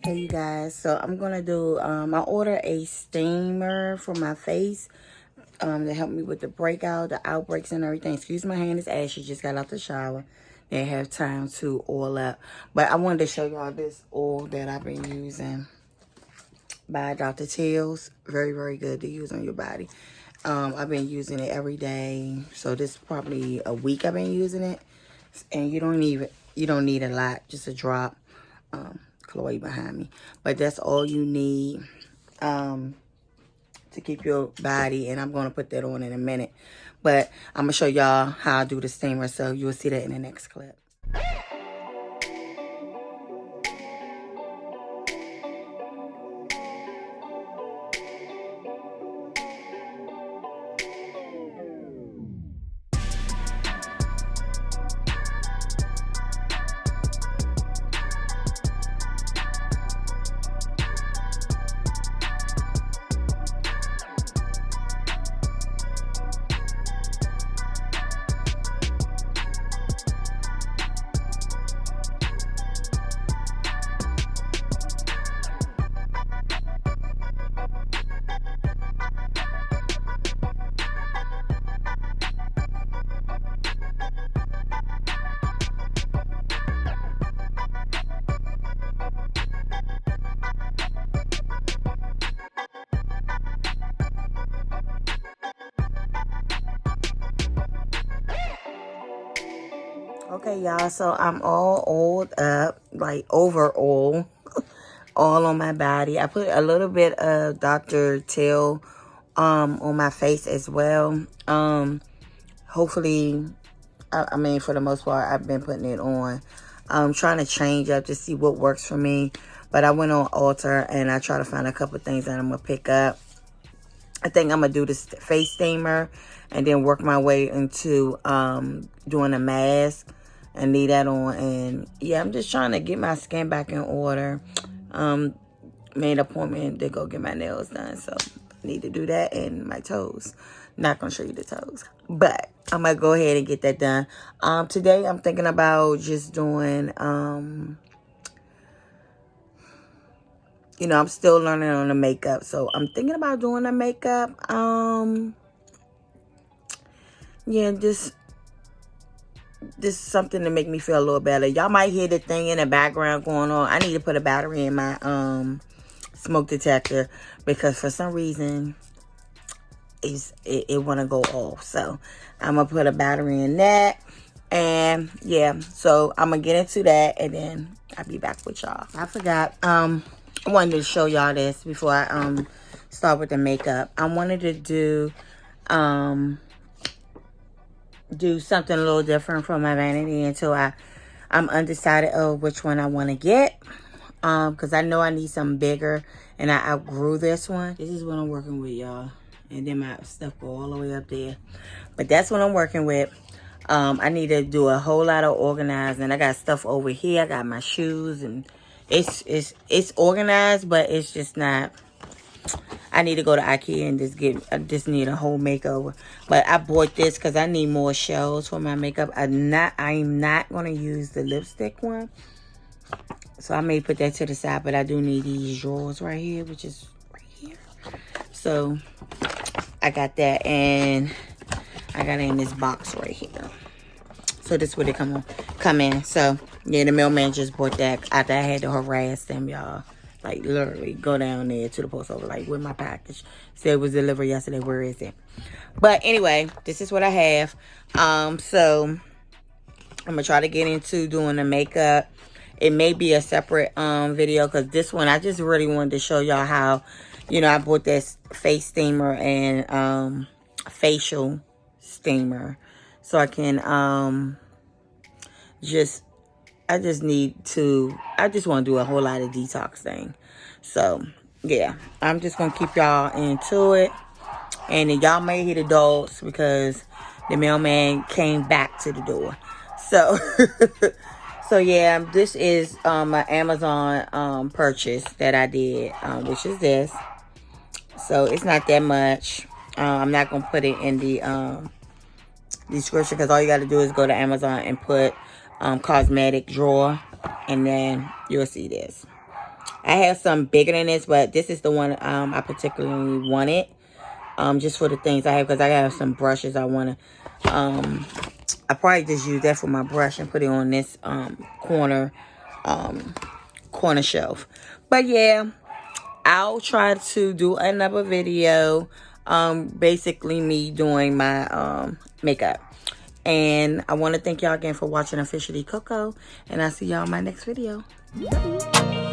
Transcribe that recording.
Hey you guys, so I'm gonna do I ordered a steamer for my face to help me with the breakout, the outbreaks and everything. Excuse my hand is ashy, just got out the shower. Didn't have time to oil up. But I wanted to show y'all this oil that I've been using by Dr. Teal's. Very, very good to use on your body. I've been using it every day. So this is probably a week I've been using it. And you don't need a lot, just a drop. Chloe behind me, but that's all you need to keep your body, and I'm going to put that on in a minute, but I'm going to show y'all how I do the steamer, so you'll see that in the next clip. Okay, y'all, so I'm all oiled up, like overall, all on my body. I put a little bit of Dr. Teal on my face as well. Hopefully, I mean, for the most part, I've been putting it on. I'm trying to change up to see what works for me. But I went on Ulta and I try to find a couple things that I'm going to pick up. I think I'm going to do this face steamer and then work my way into doing a mask and leave that on. And yeah, I'm just trying to get my skin back in order. Made an appointment to go get my nails done, so I need to do that, and my toes. Not gonna show you the toes, but I'm gonna go ahead and get that done. Today I'm thinking about just doing you know, I'm still learning on the makeup, so I'm thinking about doing the makeup. Yeah, this is something to make me feel a little better. Y'all might hear the thing in the background going on. I need to put a battery in my smoke detector because for some reason it want to go off. So I'm gonna put a battery in that, and yeah, so I'm gonna get into that and then I'll be back with y'all. I forgot, I wanted to show y'all this before I start with the makeup. I wanted to do something a little different from my vanity until I'm undecided of which one I want to get, because I know I need something bigger and I outgrew this one. This is what I'm working with, y'all, and then my stuff go all the way up there, but that's what I'm working with. I need to do a whole lot of organizing. I got stuff over here. I got my shoes, and it's organized, but it's just not. I need to go to IKEA and I just need a whole makeover. But I bought this because I need more shelves for my makeup. I'm not going to use the lipstick one. So I may put that to the side, but I do need these drawers right here, which is right here. So I got that, and I got it in this box right here. So this is where they come in. So yeah, the mailman just bought that after I had to harass them, y'all. Like, literally, go down there to the post office, like, with my package. Said it was delivered yesterday. Where is it? But anyway, this is what I have. So I'm going to try to get into doing the makeup. It may be a separate video, because this one, I just really wanted to show y'all how, you know, I bought this face steamer and facial steamer. So I can I just want to do a whole lot of detox thing. So, yeah. I'm just going to keep y'all into it. And then y'all may hear the dogs because the mailman came back to the door. So, so yeah, this is an Amazon purchase that I did, which is this. So, it's not that much. I'm not going to put it in the description, because all you got to do is go to Amazon and put cosmetic drawer, and then you'll see this. I have some bigger than this, but this is the one I particularly wanted. Just for the things I have, because I have some brushes I want to, I probably just use that for my brush and put it on this corner shelf. But yeah, I'll try to do another video, basically me doing my makeup. And I want to thank y'all again for watching Officially Coco, and I'll see y'all in my next video. Bye.